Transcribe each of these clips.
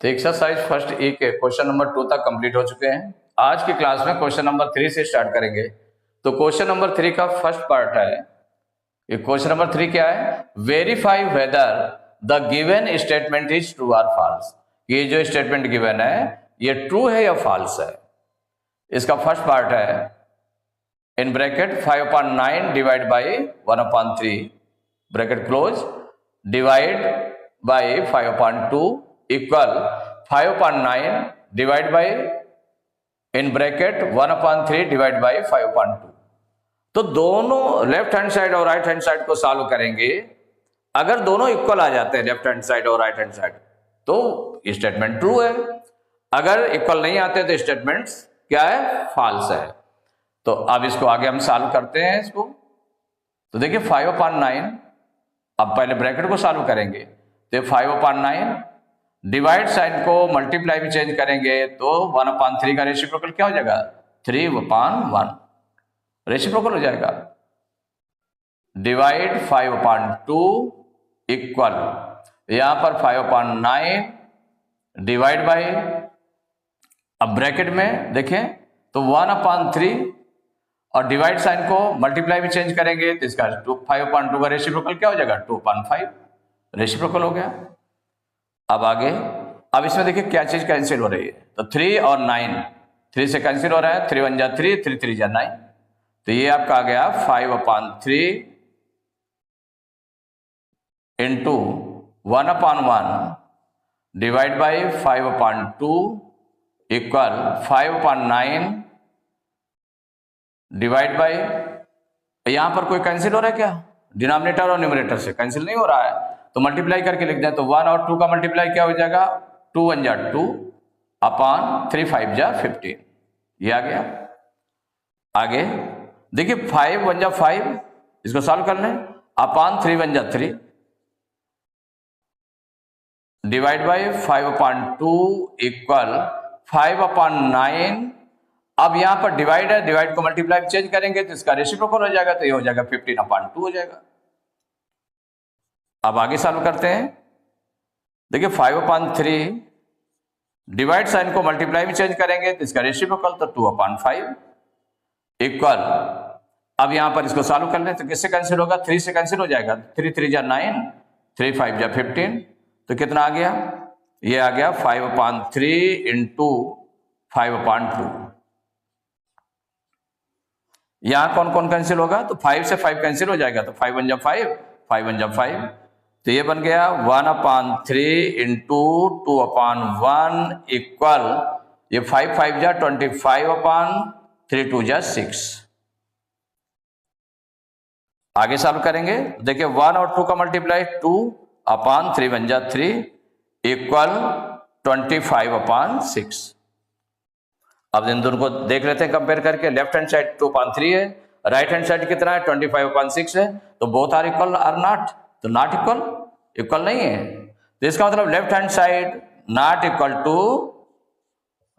तो exercise first A के question number 2 तक कंप्लीट हो चुके हैं। आज की क्लास में क्वेश्चन नंबर 3 से स्टार्ट करेंगे। तो क्वेश्चन नंबर 3 का फर्स्ट पार्ट है, ये क्वेश्चन नंबर 3 क्या है, verify whether the given statement is true और फॉल्स। ये जो स्टेटमेंट गिवन है ये ट्रू है या फॉल्स है। इसका फर्स्ट पार्ट है in bracket 5/9 divide by 1/3 bracket close divide by 5/2 equal 5/9 divide by in bracket 1/3 divide by 5/2। तो दोनों लेफ्ट हैंड साइड और राइट हैंड साइड को सॉल्व करेंगे। अगर दोनों इक्वल आ जाते हैं लेफ्ट हैंड साइड और राइट हैंड साइड तो स्टेटमेंट ट्रू है। अगर इक्वल नहीं आते तो स्टेटमेंट क्या है, फॉल्स है। तो अब इसको आगे हम सॉल्व करते हैं इसको। तो देखिए 5/9, अब पहले ब्रैकेट को सॉल्व करेंगे तो 5/9 डिवाइड साइन को मल्टीप्लाई में चेंज करेंगे तो 1/3 का रेसिप्रोकल क्या हो जाएगा, 3/1 रेसिप्रोकल हो जाएगा। डिवाइड 5/2 इक्वल यहां पर 5/9 डिवाइड बाई, अब ब्रैकेट में देखें तो 1/3 और डिवाइड साइन को मल्टीप्लाई में चेंज करेंगे तो इसका 5/2 का रेसिप्रोकल क्या हो जाएगा, 2/5 रेसिप्रोकल हो गया। अब आगे, अब इसमें देखिए क्या चीज कैंसिल हो रही है, तो 3 और 9 3 से कैंसिल हो रहा है, 3 1 जा 3, 3 3 जा 9, तो ये आपका आ गया 5/3 into 1/1 divide by 5/2 equal 5/9 divide by, यहां पर कोई कैंसिल हो रहा है क्या, डिनोमिनेटर और न्यूमरेटर से कैंसिल नहीं हो रहा है तो मल्टीप्लाई करके लिख दें तो 1 और 2 का मल्टीप्लाई क्या हो जाएगा, 2 1 जा 2 अपॉन 3 5 जा 15, ये आ गया। आगे देखिए 5 1 जा 5, इसको सॉल्व कर लें, अपॉन 3 1 जा 3 डिवाइड बाई 5/2 इक्वल 5/9। अब यहां पर डिवाइड है, डिवाइड को मल्टीप्लाई में चेंज करेंगे तो इसका रेसिप्रोकल हो जाएगा, तो ये हो जाएगा 15/2 हो जाएगा। अब आगे सॉल्व करते हैं, देखिए 5/3 डिवाइड साइन को मल्टीप्लाई में चेंज करेंगे तो इसका रेसिप्रोकल तो 2/5 इक्वल, अब यहां पर इसको सॉल्व कर लें तो किससे कैंसिल होगा, 3 से कैंसिल हो जाएगा, 3 3 जा 9, 3 5 जा 15, तो कितना आ गया, ये आ गया 5/3 इंटू 5/2। यहां कौन कौन कैंसिल होगा, तो 5 से 5 कैंसिल हो जाएगा, तो 5 1 जा 5, 5 1 जा 5, तो ये बन गया 1/3 इंटू 2/1 इक्वल, ये 5 5 जा 25/3 2 जा 6। आगे सॉल्व करेंगे, देखिए 1 और 2 का मल्टीप्लाई 2/3 1 जा 3 इक्वल 25/6। अब इन दोनों को देख लेते हैं कंपेयर करके, लेफ्ट हैंड साइड 2/3 है, राइट हैंड साइड कितना है 25/6 है, तो both are equal are not, तो नॉट इक्वल, इक्वल नहीं है, तो इसका मतलब left hand side not equal to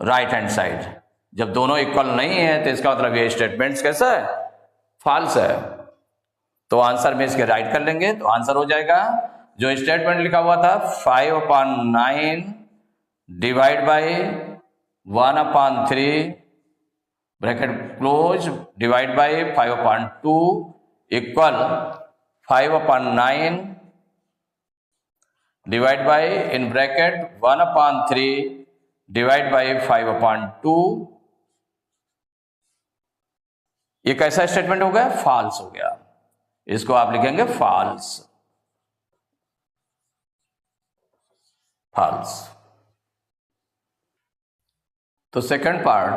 right hand side. जब दोनों इक्वल नहीं है तो इसका मतलब ये स्टेटमेंट कैसा है, फॉल्स है। तो आंसर में इसके राइट कर लेंगे तो आंसर हो जाएगा, जो स्टेटमेंट लिखा हुआ था 5/9 divide by 1/3 bracket close divide by 5/2 equal 5/9 divide by in bracket 1/3 divide by 5/2, ये कैसा स्टेटमेंट हो गया, फॉल्स हो गया। इसको आप लिखेंगे फॉल्स, फॉल्स। तो second part,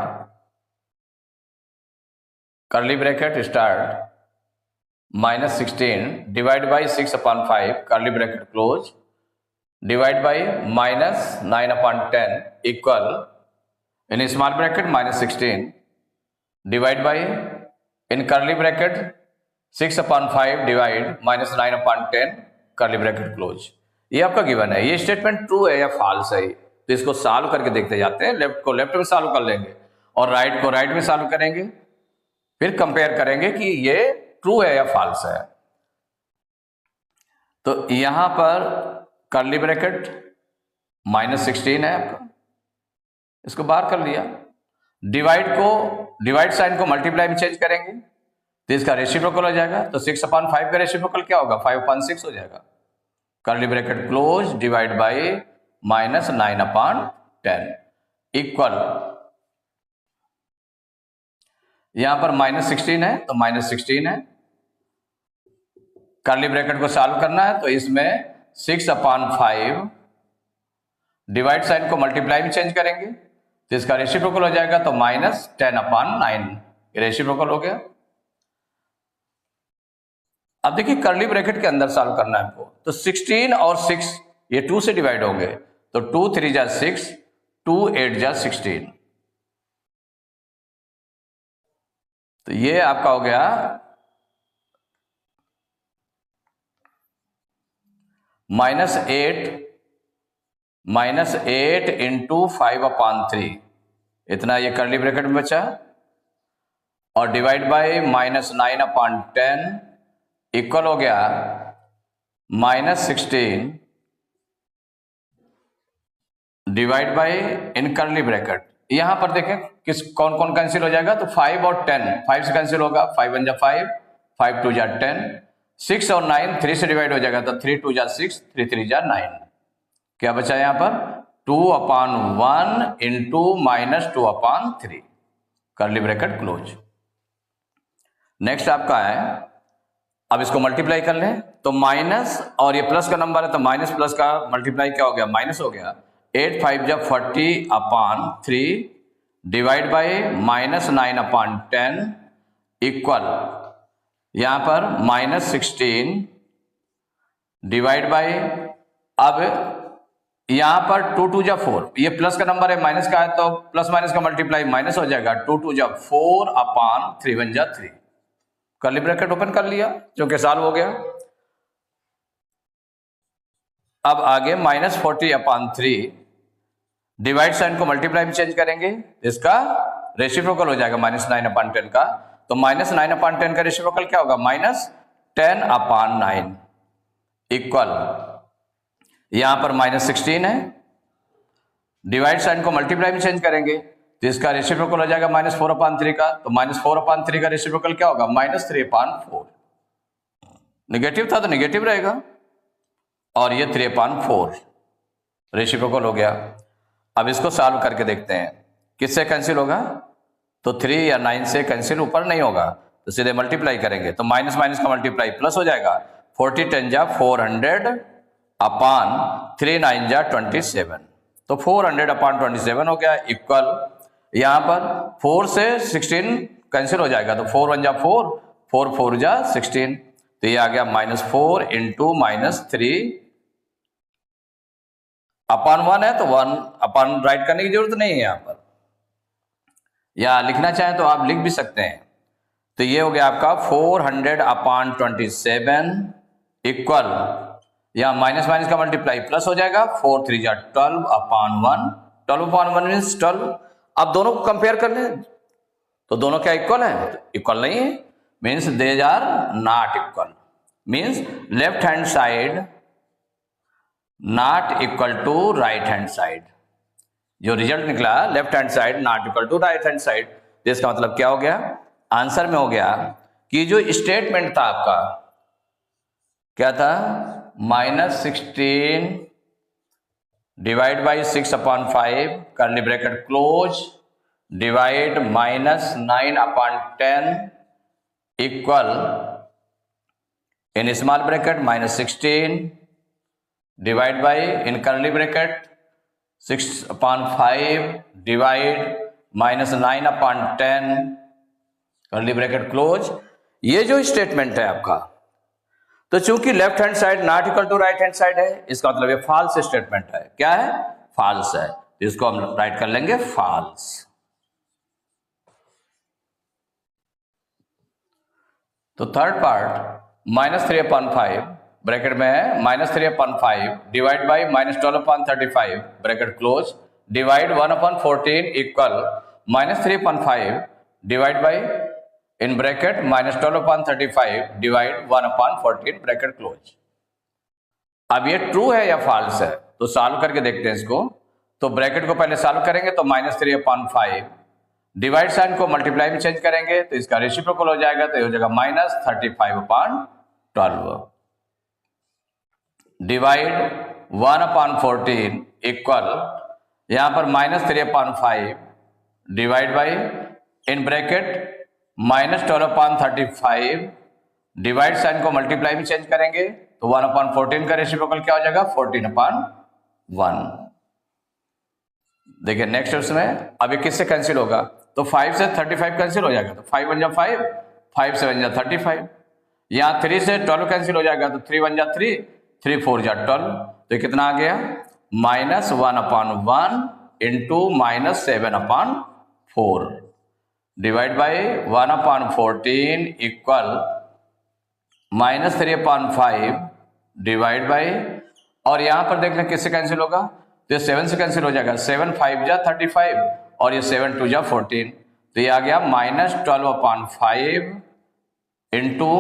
curly bracket start -16 divide by 6/5 curly bracket close divide by -9/10 equal in small bracket -16 divide by in curly bracket 6/5 divide -9/10 curly bracket close. ये आपका गिवन है, ये स्टेटमेंट ट्रू है या फॉल्स है, तो इसको सॉल्व करके देखते जाते हैं। लेफ्ट को लेफ्ट में सॉल्व कर लेंगे और राइट को राइट में सॉल्व करेंगे, फिर कंपेयर करेंगे कि ये ट्रू है या फॉल्स है। तो यहां पर कर्ली ब्रैकेट -16 है आपका, इसको बाहर कर लिया। डिवाइड साइन को मल्टीप्लाई में चेंज करेंगे तो इसका रेसिप्रोकल हो जाएगा, तो 6/5 का रेसिप्रोकल क्या होगा, 5/6 हो जाएगा। Curly bracket close, divide by -9/10 equal, यहां पर -16 है तो -16 है। कर्ली ब्रैकेट को सॉल्व करना है तो इसमें 6/5 डिवाइड साइन को मल्टीप्लाई में चेंज करेंगे तो इसका रेसिप्रोकल हो जाएगा, तो -10/9 रेसिप्रोकल हो गया। अब देखिए कर्ली ब्रैकेट के अंदर सॉल्व करना है आपको, तो 16 और 6 ये 2 से डिवाइड होंगे, तो 2 3 जा 6, 2 8 जा 16, तो ये आपका हो गया -8 इंटू 5/3, इतना ये कर्ली ब्रैकेट में बचा, और डिवाइड बाई -9/10 इक्वल हो गया -16 divide by in curly bracket. यहां पर देखें कौन कौन कैंसिल हो जाएगा, तो 5 और 10, 5 से कैंसिल होगा, 5 1 जा 5, 5 2 जा 10, 6 और 9 3 से डिवाइड हो जाएगा, तो 3 2 जा 6, 3 3 जा 9, क्या बचा यहां पर 2/1 into -2/3 curly bracket close. Next आपका है, अब इसको मल्टीप्लाई कर लें, तो माइनस और ये प्लस का नंबर है तो माइनस प्लस का मल्टीप्लाई क्या हो गया, माइनस हो गया। 8 5 जा 40/3 डिवाइड बाई -9/10 इक्वल, यहां पर -16 डिवाइड बाई, अब यहां पर 2 2 जा 4, ये प्लस का नंबर है माइनस का है तो प्लस माइनस का मल्टीप्लाई माइनस हो जाएगा, 2 2 जा 4/3 1 जा 3, कर्ली ब्रैकेट ओपन कर लिया जो कि सॉल्व हो गया। अब आगे -40/3 डिवाइड साइन को मल्टीप्लाई में चेंज करेंगे, इसका रेसिप्रोकल हो जाएगा -9/10 का, तो -9/10 का रेसिप्रोकल क्या होगा, -10/9 इक्वल, यहां पर -16 है, डिवाइड साइन को मल्टीप्लाई में चेंज करेंगे तो इसका रेसिप्रोकल हो जाएगा -4/3 का, तो -4/3 का रेसिप्रोकल क्या होगा, -3/4, नेगेटिव था तो नेगेटिव रहेगा, और ये 3/4 रेसिप्रोकल हो गया। अब इसको सॉल्व करके देखते हैं किससे कैंसिल होगा, तो 3 या 9 से कैंसिल ऊपर नहीं होगा, तो सीधे मल्टीप्लाई करेंगे तो माइनस माइनस का मल्टीप्लाई प्लस हो जाएगा, 40 10 जा 400/3 9 जा 27, तो 400/27 हो गया इक्वल, यहां पर 4 से 16 कैंसिल हो जाएगा, तो 4 1 जा 4, 4 4 जा 16, तो ये आ गया -4 इंटू -3/1 है, तो 1 अपन राइट करने की जरूरत नहीं है यहां पर, या लिखना चाहें तो आप लिख भी सकते हैं, तो ये हो गया आपका 400/27 इक्वल, यहां माइनस माइनस का मल्टीप्लाई प्लस हो जाएगा, 4 3 जा 12/1, 12/1 मीन्स 12। अब दोनों को कंपेयर कर लें तो दोनों क्या इक्वल है, इक्वल नहीं है, means they are not equal, means left hand side not equal to right hand side, जो रिजल्ट निकला left hand side not equal to right hand side, तो इसका मतलब क्या हो गया, आंसर में हो गया कि जो स्टेटमेंट था आपका क्या था, -16 divide by 6/5 curly bracket close divide -9/10 equal, in small bracket -16 divide by in curly bracket 6/5 divide -9/10 curly bracket close. ये जो स्टेटमेंट है आपका, तो चूंकि left hand side not equal to right hand side है, इसका मतलब ये फॉल्स स्टेटमेंट है, क्या है, फॉल्स है, तो इसको हम राइट कर लेंगे फॉल्स। तो थर्ड पार्ट -3/5 ब्रैकेट में है, -3/5 divide by -12/35 bracket close divide 1/14 equal -3/5 divide by in bracket -12/35 divide 1/14 bracket close. अब ये ट्रू है या फॉल्स है, तो सॉल्व करके देखते हैं इसको। तो ब्रैकेट को पहले सॉल्व करेंगे तो -3/5, डिवाइड साइन को मल्टीप्लाई में चेंज करेंगे तो इसका रेसिप्रोकल हो जाएगा, तो ये हो जाएगा -35/12 डिवाइड 1/14 इक्वल यहां पर -3/5 divide by in bracket -12/35 divide sign को मल्टीप्लाई में चेंज करेंगे तो 1/14 का रेसिप्रोकल क्या हो जाएगा 14/1। देखिए नेक्स्ट उसमें अब ये किससे कैंसिल होगा, तो 5 से 35 कैंसिल हो जाएगा, तो 5 1 जा 5, 5 7 जा 35, यहाँ 3 से 12 कैंसिल हो जाएगा, तो 3 1 जा 3, 3 4 जा 12, तो ये कितना आ गया -1/1 into -7/4 divide by 1/14 equal -3/5 divide by, और यहां पर देखना किससे कैंसिल होगा, तो ये 7 से कैंसिल हो जाएगा, 7 5 जा 35 और ये 7 2 जा 14, तो ये आ गया -12/5 इंटू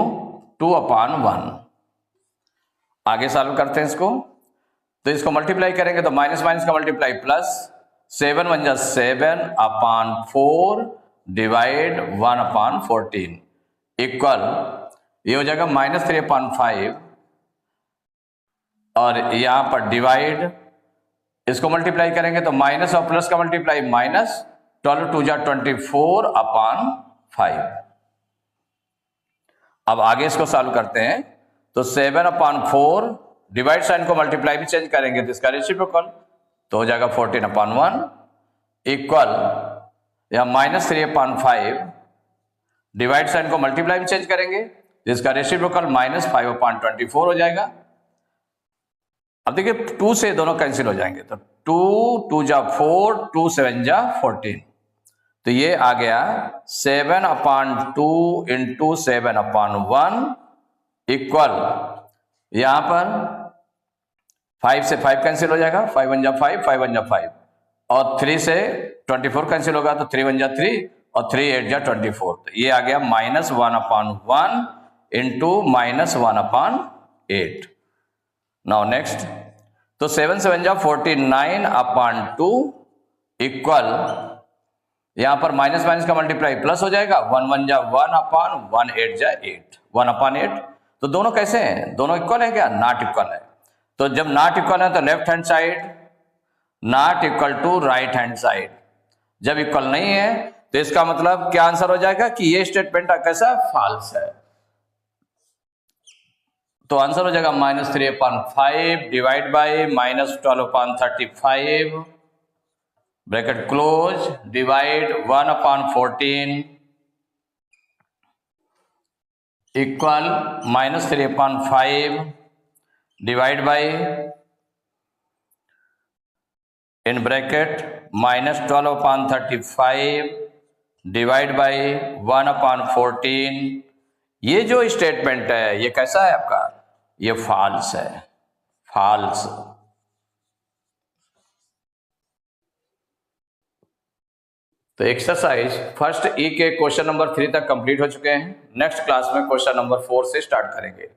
2/1। आगे सॉल्व करते हैं इसको, तो इसको मल्टीप्लाई करेंगे तो माइनस माइनस का मल्टीप्लाई प्लस, 7 1 जा 7/4 डिवाइड 1/14 इक्वल ये हो जाएगा -3/5 और यहां पर डिवाइड, इसको मल्टीप्लाई करेंगे तो माइनस और प्लस का मल्टीप्लाई माइनस, 12 2 जा 24/5। अब आगे इसको सॉल्व करते हैं, तो 7/4 डिवाइड साइन को मल्टीप्लाई भी चेंज करेंगे तो इसका रेसिप्रोकल, तो हो जाएगा 14/1 इक्वल या -3/5 डिवाइड साइन को मल्टीप्लाई भी चेंज करेंगे तो इसका रेसिप्रोकल -5/24 हो जाएगा। अब देखिए 2 से दोनों कैंसिल हो जाएंगे, तो 2 2 जा 4, 2 7 जा 14, तो ये आ गया 7/2 इंटू 7/1 इक्वल यहां पर 5 से 5 कैंसिल हो जाएगा, 5 1 जा 5, 5 1 जा 5 और 3 से 24 कैंसिल होगा तो 3 1 जा 3 और 3 8 जा 24, तो ये आ गया -1/1 इंटू -1/8। नाउ नेक्स्ट, तो 7 7 जा 49/2 इक्वल यहां पर माइनस माइनस का मल्टीप्लाई प्लस हो जाएगा, 1 1 जा 1/1, 8 जा 8, 1/8। तो दोनों कैसे हैं, दोनों इक्वल है क्या, नॉट इक्वल है। तो जब नॉट इक्वल है तो left hand side not equal to right hand side, जब इक्वल नहीं है तो इसका मतलब क्या आंसर हो जाएगा कि ये स्टेटमेंट कैसा फॉल्स है। तो आंसर हो जाएगा -3/5 divide by -12/35 bracket close divide 1/14 equal -3/5 divide by in bracket -12/35 divide by 1/14। ये जो स्टेटमेंट है ये कैसा है आपका, ये फॉल्स है, फॉल्स। तो एक्सरसाइज फर्स्ट ई के क्वेश्चन नंबर 3 तक कंप्लीट हो चुके हैं। नेक्स्ट क्लास में क्वेश्चन नंबर 4 से स्टार्ट करेंगे।